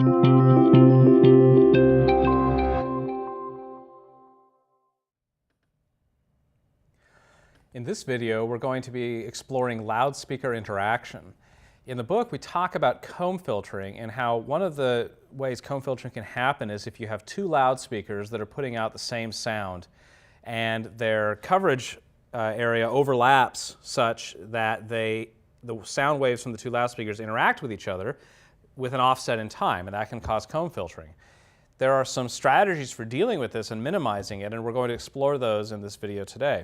In this video, we're going to be exploring loudspeaker interaction. In the book, we talk about comb filtering and how one of the ways comb filtering can happen is if you have two loudspeakers that are putting out the same sound and their coverage area overlaps such that the sound waves from the two loudspeakers interact with each other with an offset in time, and that can cause comb filtering. There are some strategies for dealing with this and minimizing it, and we're going to explore those in this video today.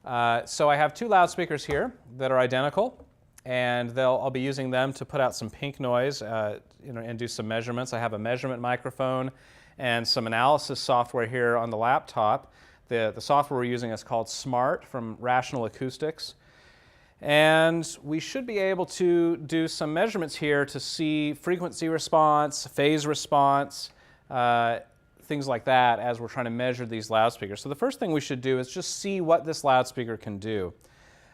So I have two loudspeakers here that are identical, and I'll be using them to put out some pink noise and do some measurements. I have a measurement microphone and some analysis software here on the laptop. The software we're using is called SMART from Rational Acoustics. And we should be able to do some measurements here to see frequency response, phase response, things like that as we're trying to measure these loudspeakers. So the first thing we should do is just see what this loudspeaker can do.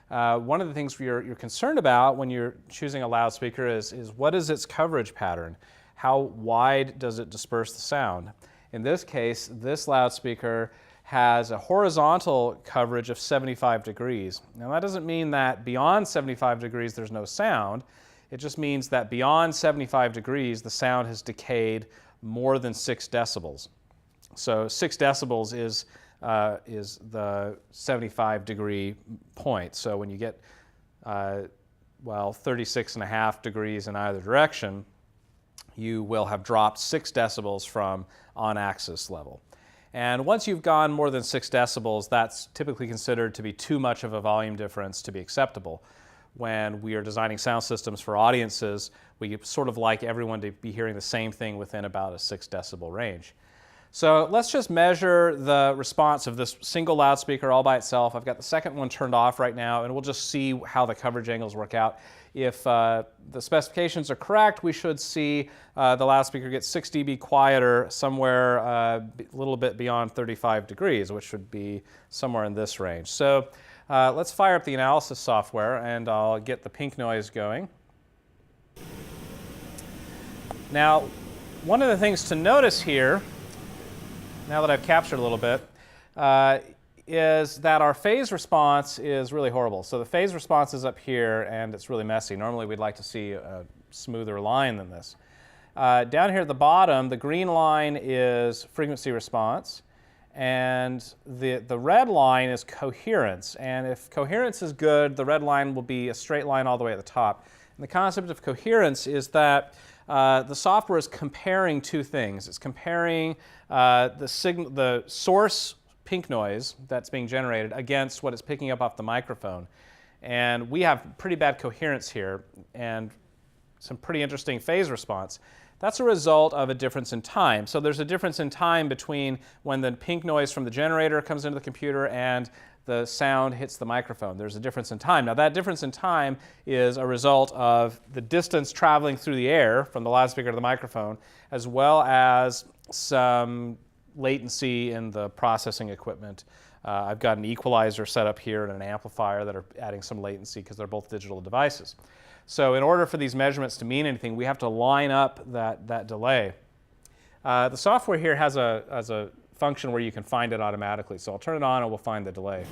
One of the things you're concerned about when you're choosing a loudspeaker is what is its coverage pattern? How wide does it disperse the sound? In this case, this loudspeaker has a horizontal coverage of 75 degrees. Now that doesn't mean that beyond 75 degrees there's no sound. It just means that beyond 75 degrees the sound has decayed more than 6 decibels. So 6 decibels is the 75 degree point. So when you get, 36.5 degrees in either direction, you will have dropped 6 decibels from on-axis level. And once you've gone more than 6 decibels, that's typically considered to be too much of a volume difference to be acceptable. When we are designing sound systems for audiences, we sort of like everyone to be hearing the same thing within about a 6 decibel range. So let's just measure the response of this single loudspeaker all by itself. I've got the second one turned off right now, and we'll just see how the coverage angles work out. If the specifications are correct, we should see the loudspeaker get 6 dB quieter somewhere a little bit beyond 35 degrees, which would be somewhere in this range. So let's fire up the analysis software, and I'll get the pink noise going. Now, one of the things to notice here, now that I've captured a little bit, is that our phase response is really horrible. So the phase response is up here, and it's really messy. Normally we'd like to see a smoother line than this. Down here at the bottom, the green line is frequency response, and the red line is coherence. And if coherence is good, the red line will be a straight line all the way at the top. And the concept of coherence is that the software is comparing two things. It's comparing the source pink noise that's being generated against what it's picking up off the microphone. And we have pretty bad coherence here and some pretty interesting phase response. That's a result of a difference in time. So there's a difference in time between when the pink noise from the generator comes into the computer and the sound hits the microphone. There's a difference in time. Now that difference in time is a result of the distance traveling through the air from the loudspeaker to the microphone, as well as some latency in the processing equipment. I've got an equalizer set up here and an amplifier that are adding some latency because they're both digital devices. So in order for these measurements to mean anything, we have to line up that delay. The software here has a function where you can find it automatically. So I'll turn it on and we'll find the delay.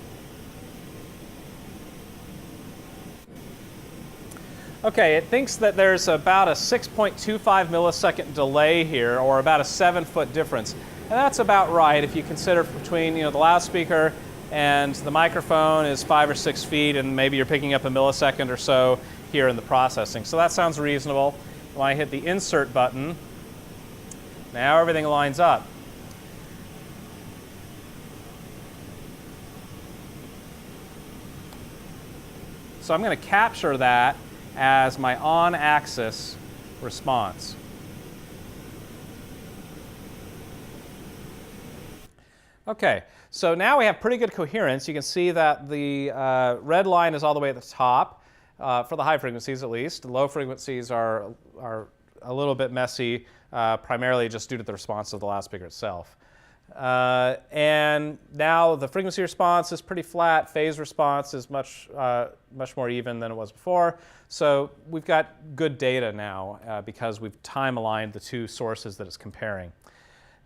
Okay, it thinks that there's about a 6.25 millisecond delay here, or about a 7-foot difference. And that's about right if you consider between the loudspeaker and the microphone is 5 or 6 feet, and maybe you're picking up a millisecond or so here in the processing. So that sounds reasonable. When I hit the insert button, now everything lines up. So I'm going to capture that as my on-axis response. Okay, so now we have pretty good coherence. You can see that the red line is all the way at the top, for the high frequencies at least. The low frequencies are a little bit messy, primarily just due to the response of the loudspeaker itself. And now the frequency response is pretty flat. Phase response is much more even than it was before. So we've got good data now because we've time aligned the two sources that it's comparing.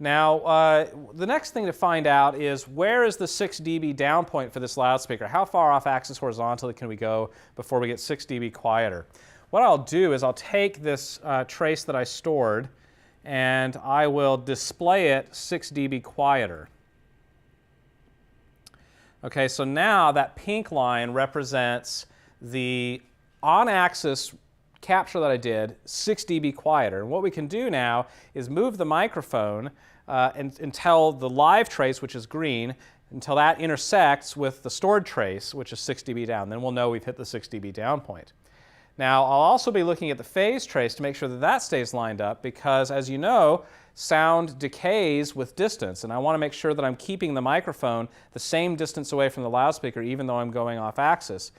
Now, the next thing to find out is where is the 6 dB down point for this loudspeaker? How far off axis horizontally can we go before we get 6 dB quieter? What I'll do is I'll take this trace that I stored and I will display it 6 dB quieter. Okay, so now that pink line represents the on-axis capture that I did 6 dB quieter. And what we can do now is move the microphone until the live trace, which is green, until that intersects with the stored trace, which is 6 dB down. Then we'll know we've hit the 6 dB down point. Now, I'll also be looking at the phase trace to make sure that that stays lined up because, as you know, sound decays with distance, and I want to make sure that I'm keeping the microphone the same distance away from the loudspeaker even though I'm going off axis.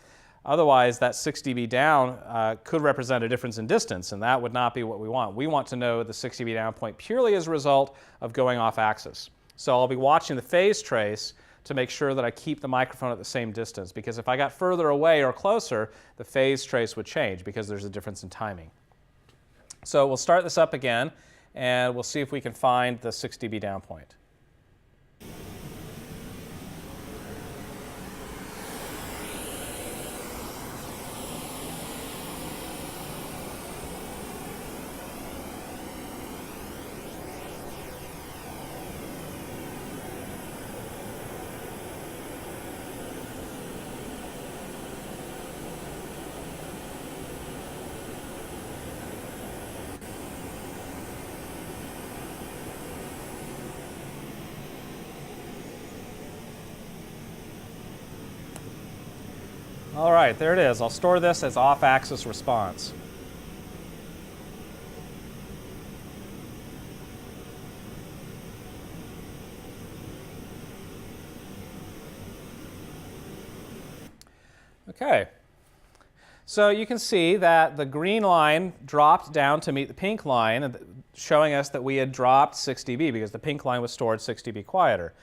Otherwise, that 6 dB down could represent a difference in distance, and that would not be what we want. We want to know the 6 dB down point purely as a result of going off axis. So I'll be watching the phase trace to make sure that I keep the microphone at the same distance, because if I got further away or closer, the phase trace would change because there's a difference in timing. So we'll start this up again, and we'll see if we can find the 6 dB down point. All right, there it is. I'll store this as off-axis response. Okay. So you can see that the green line dropped down to meet the pink line, showing us that we had dropped 6 dB because the pink line was stored 6 dB quieter.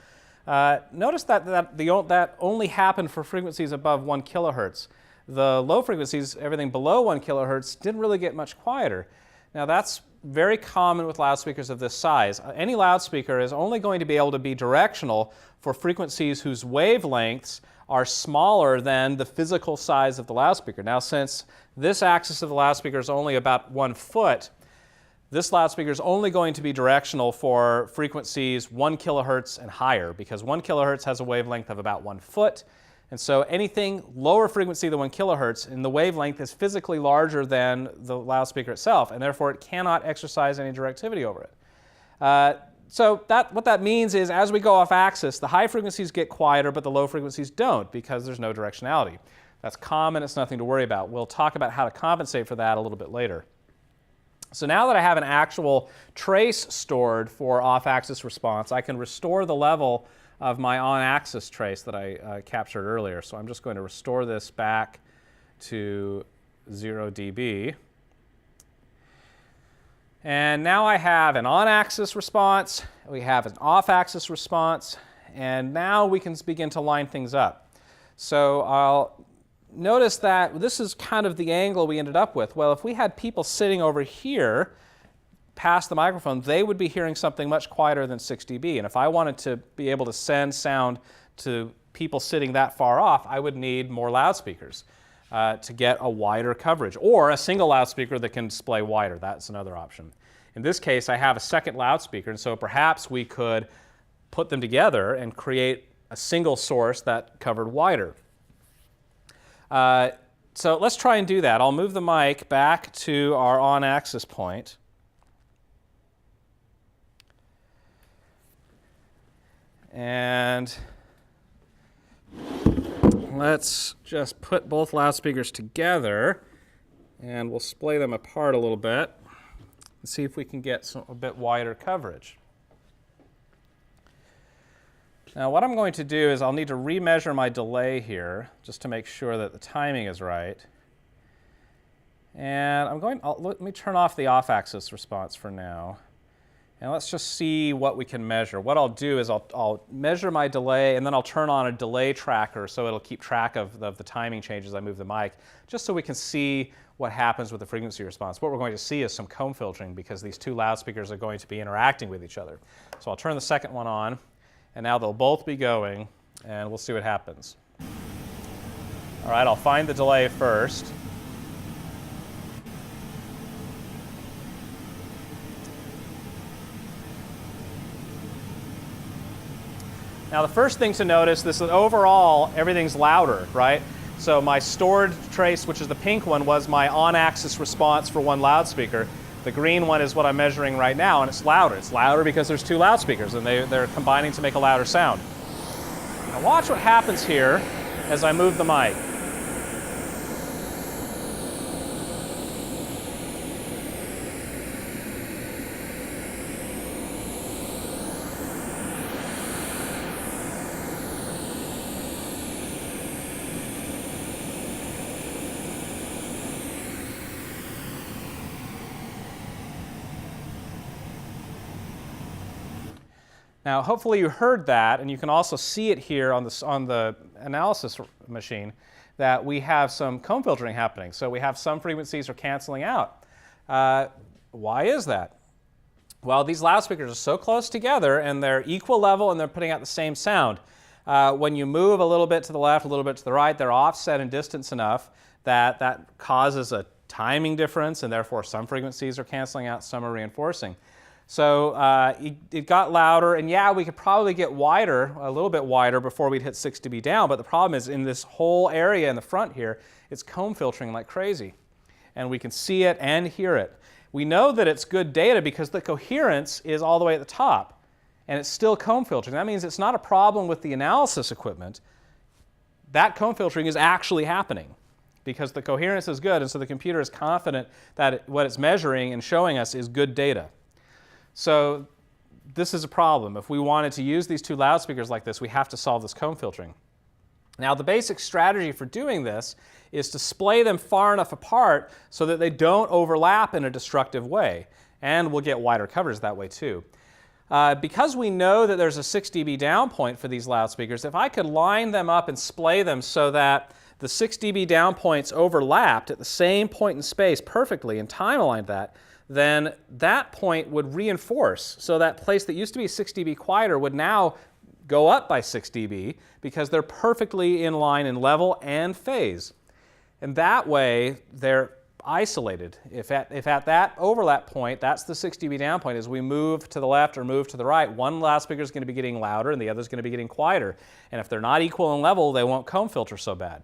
Notice that only happened for frequencies above 1 kilohertz. The low frequencies, everything below 1 kilohertz, didn't really get much quieter. Now that's very common with loudspeakers of this size. Any loudspeaker is only going to be able to be directional for frequencies whose wavelengths are smaller than the physical size of the loudspeaker. Now, since this axis of the loudspeaker is only about 1 foot, this loudspeaker is only going to be directional for frequencies 1 kilohertz and higher, because 1 kilohertz has a wavelength of about 1 foot. And so anything lower frequency than 1 kilohertz, and the wavelength is physically larger than the loudspeaker itself, and therefore it cannot exercise any directivity over it. So what that means is as we go off axis, the high frequencies get quieter, but the low frequencies don't because there's no directionality. That's common, it's nothing to worry about. We'll talk about how to compensate for that a little bit later. So now that I have an actual trace stored for off-axis response, I can restore the level of my on-axis trace that I captured earlier. So I'm just going to restore this back to 0 dB. And now I have an on-axis response, we have an off-axis response, and now we can begin to line things up. So I'll notice that this is kind of the angle we ended up with. Well, if we had people sitting over here past the microphone, they would be hearing something much quieter than 6 dB. And if I wanted to be able to send sound to people sitting that far off, I would need more loudspeakers to get a wider coverage, or a single loudspeaker that can display wider. That's another option. In this case, I have a second loudspeaker, and so perhaps we could put them together and create a single source that covered wider. So let's try and do that. I'll move the mic back to our on-axis point. And let's just put both loudspeakers together, and we'll splay them apart a little bit and see if we can get a bit wider coverage. Now what I'm going to do is I'll need to remeasure my delay here just to make sure that the timing is right. And let me turn off the off-axis response for now. And let's just see what we can measure. What I'll do is I'll measure my delay, and then I'll turn on a delay tracker so it'll keep track of the timing changes as I move the mic, just so we can see what happens with the frequency response. What we're going to see is some comb filtering because these two loudspeakers are going to be interacting with each other. So I'll turn the second one on, and now they'll both be going, and we'll see what happens. All right, I'll find the delay first. Now the first thing to notice is that overall everything's louder, right? So my stored trace, which is the pink one, was my on-axis response for one loudspeaker. The green one is what I'm measuring right now, and it's louder. It's louder because there's two loudspeakers, and they're combining to make a louder sound. Now watch what happens here as I move the mic. Now, hopefully you heard that, and you can also see it here on the analysis machine, that we have some comb filtering happening. So we have some frequencies are canceling out. Why is that? Well, these loudspeakers are so close together, and they're equal level, and they're putting out the same sound. When you move a little bit to the left, a little bit to the right, they're offset in distance enough that that causes a timing difference, and therefore some frequencies are canceling out, some are reinforcing. So it got louder, and yeah, we could probably get wider, a little bit wider, before we'd hit 6 dB down, but the problem is in this whole area in the front here, it's comb filtering like crazy. And we can see it and hear it. We know that it's good data because the coherence is all the way at the top, and it's still comb filtering. That means it's not a problem with the analysis equipment. That comb filtering is actually happening because the coherence is good, and so the computer is confident that what it's measuring and showing us is good data. So this is a problem. If we wanted to use these two loudspeakers like this, we have to solve this comb filtering. Now, the basic strategy for doing this is to splay them far enough apart so that they don't overlap in a destructive way. And we'll get wider coverage that way too. Because we know that there's a 6 dB down point for these loudspeakers, if I could line them up and splay them so that the 6 dB down points overlapped at the same point in space perfectly and time aligned that, then that point would reinforce. So that place that used to be 6 dB quieter would now go up by 6 dB because they're perfectly in line in level and phase. And that way, they're isolated. If at that overlap point, that's the 6 dB down point, as we move to the left or move to the right, one loudspeaker is going to be getting louder and the other is going to be getting quieter. And if they're not equal in level, they won't comb filter so bad.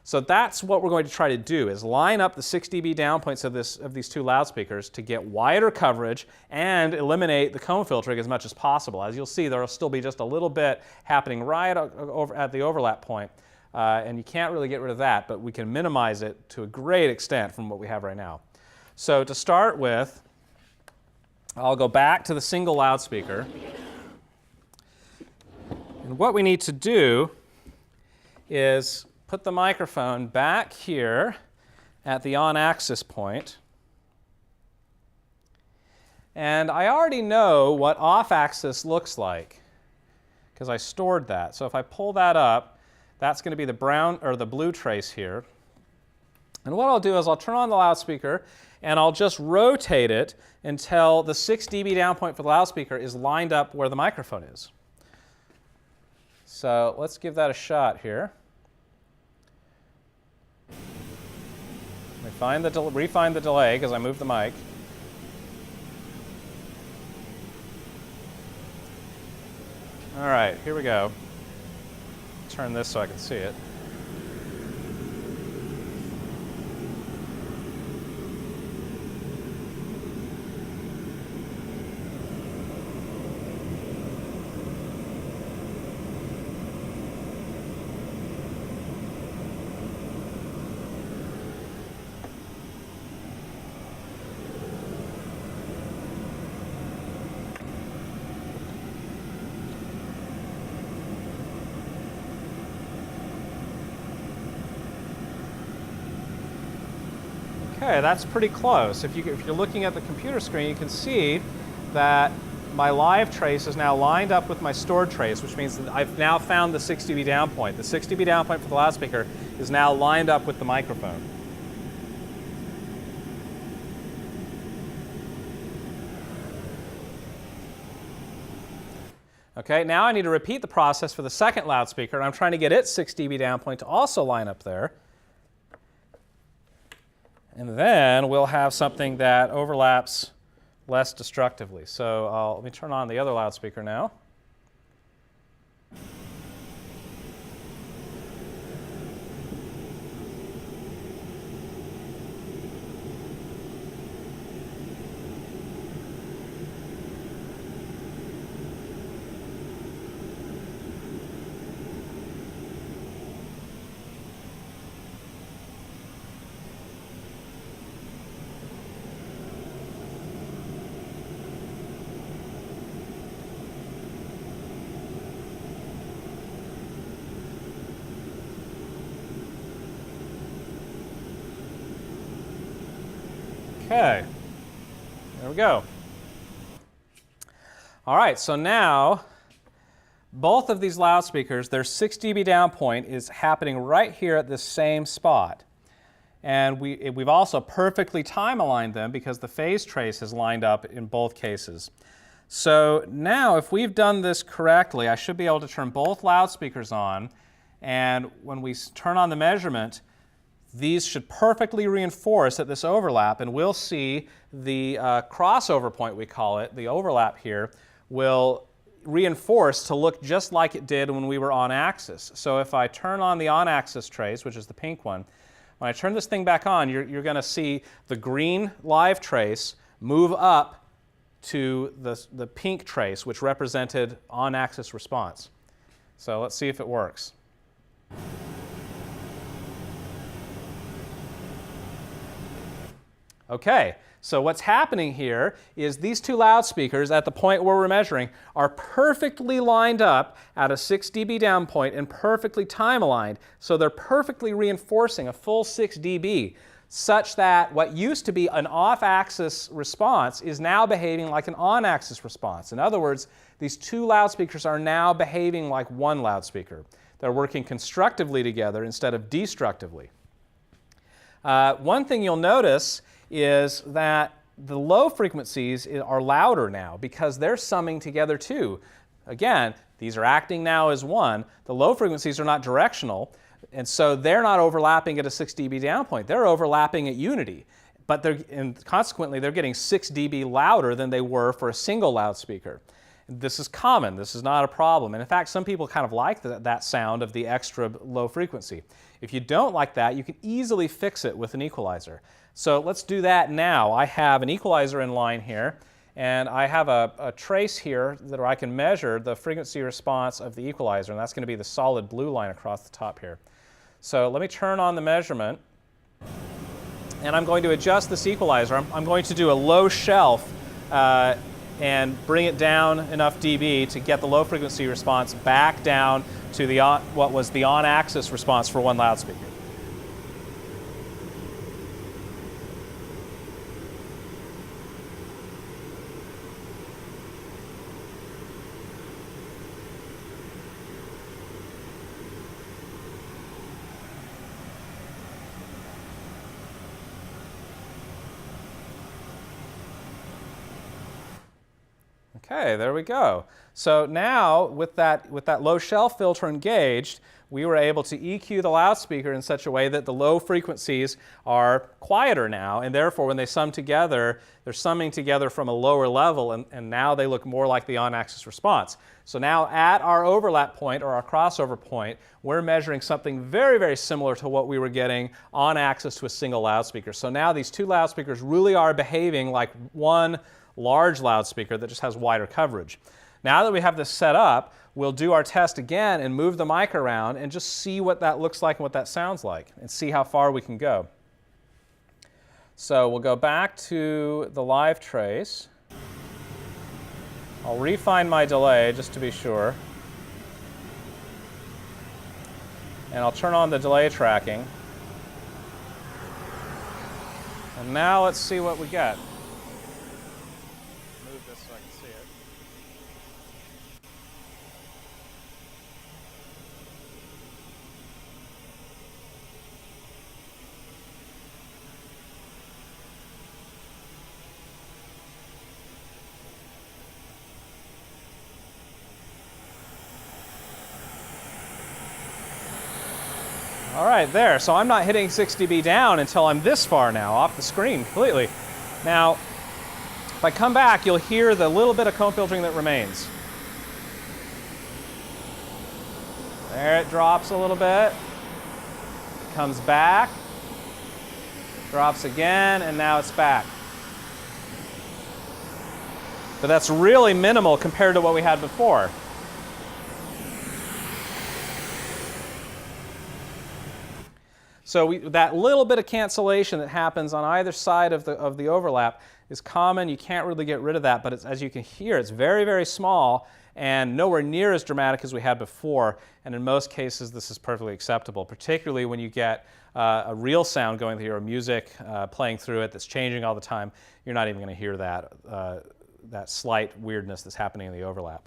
So that's what we're going to try to do, is line up the 6 dB down points of these two loudspeakers to get wider coverage and eliminate the comb filtering as much as possible. As you'll see, there will still be just a little bit happening right over at the overlap point, and you can't really get rid of that, but we can minimize it to a great extent from what we have right now. So to start with, I'll go back to the single loudspeaker. And what we need to do is put the microphone back here at the on-axis point. And I already know what off-axis looks like because I stored that. So if I pull that up, that's going to be the brown or the blue trace here. And what I'll do is I'll turn on the loudspeaker and I'll just rotate it until the 6 dB down point for the loudspeaker is lined up where the microphone is. So let's give that a shot here. Refine the delay because I moved the mic. All right, here we go. Turn this so I can see it. Okay, that's pretty close. If you're looking at the computer screen, you can see that my live trace is now lined up with my stored trace, which means that I've now found the 6 dB down point. The 6 dB down point for the loudspeaker is now lined up with the microphone. Okay, now I need to repeat the process for the second loudspeaker. I'm trying to get its 6 dB down point to also line up there. And then we'll have something that overlaps less destructively. So let me turn on the other loudspeaker now. Okay, there we go. All right, so now both of these loudspeakers, their 6 dB down point is happening right here at this same spot. And we've also perfectly time aligned them because the phase trace is lined up in both cases. So now if we've done this correctly, I should be able to turn both loudspeakers on, and when we turn on the measurement, these should perfectly reinforce at this overlap, and we'll see the crossover point, we call it, the overlap here, will reinforce to look just like it did when we were on axis. So if I turn on the on axis trace, which is the pink one, when I turn this thing back on, you're going to see the green live trace move up to the pink trace, which represented on axis response. So let's see if it works. Okay, so what's happening here is these two loudspeakers at the point where we're measuring are perfectly lined up at a 6 dB down point and perfectly time aligned. So they're perfectly reinforcing a full 6 dB, such that what used to be an off-axis response is now behaving like an on-axis response. In other words, these two loudspeakers are now behaving like one loudspeaker. They're working constructively together instead of destructively. One thing you'll notice is that the low frequencies are louder now because they're summing together too. Again, these are acting now as one. The low frequencies are not directional, and so they're not overlapping at a 6 dB down point. They're overlapping at unity, but consequently they're getting 6 dB louder than they were for a single loudspeaker. This is common. This is not a problem. And in fact, some people kind of like that sound of the extra low frequency. If you don't like that, you can easily fix it with an equalizer. So let's do that now. I have an equalizer in line here, and I have a trace here where I can measure the frequency response of the equalizer, and that's going to be the solid blue line across the top here. So let me turn on the measurement, and I'm going to adjust this equalizer. I'm going to do a low shelf and bring it down enough dB to get the low frequency response back down to what was the on-axis response for one loudspeaker. Okay, there we go. So now, with that low shelf filter engaged, we were able to EQ the loudspeaker in such a way that the low frequencies are quieter now, and therefore when they sum together, they're summing together from a lower level, and now they look more like the on-axis response. So now at our overlap point, or our crossover point, we're measuring something very, very similar to what we were getting on axis to a single loudspeaker. So now these two loudspeakers really are behaving like one large loudspeaker that just has wider coverage. Now that we have this set up, we'll do our test again and move the mic around and just see what that looks like and what that sounds like, and see how far we can go. So we'll go back to the live trace. I'll refine my delay just to be sure. And I'll turn on the delay tracking. And now let's see what we get. Move this so I can see it. All right, there. So I'm not hitting 6 dB down until I'm this far now, off the screen completely. Now, if I come back, you'll hear the little bit of comb filtering that remains. There it drops a little bit. Comes back. Drops again, and now it's back. But that's really minimal compared to what we had before. So that little bit of cancellation that happens on either side of the overlap is common. You can't really get rid of that, but as you can hear, it's very, very small and nowhere near as dramatic as we had before. And in most cases, this is perfectly acceptable, particularly when you get a real sound going through, or music playing through it that's changing all the time. You're not even going to hear that slight weirdness that's happening in the overlap.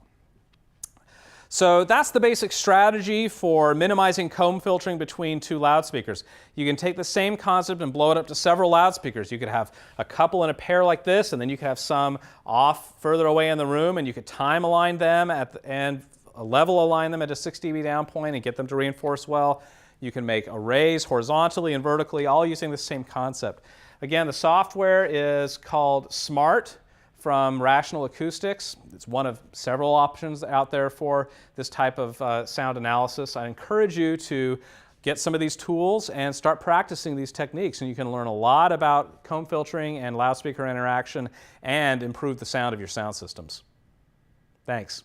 So that's the basic strategy for minimizing comb filtering between two loudspeakers. You can take the same concept and blow it up to several loudspeakers. You could have a couple in a pair like this, and then you could have some off further away in the room, and you could time align them and level align them at a 6 dB down point and get them to reinforce well. You can make arrays horizontally and vertically, all using the same concept. Again, the software is called SMART from Rational Acoustics. It's one of several options out there for this type of sound analysis. I encourage you to get some of these tools and start practicing these techniques, and you can learn a lot about comb filtering and loudspeaker interaction and improve the sound of your sound systems. Thanks.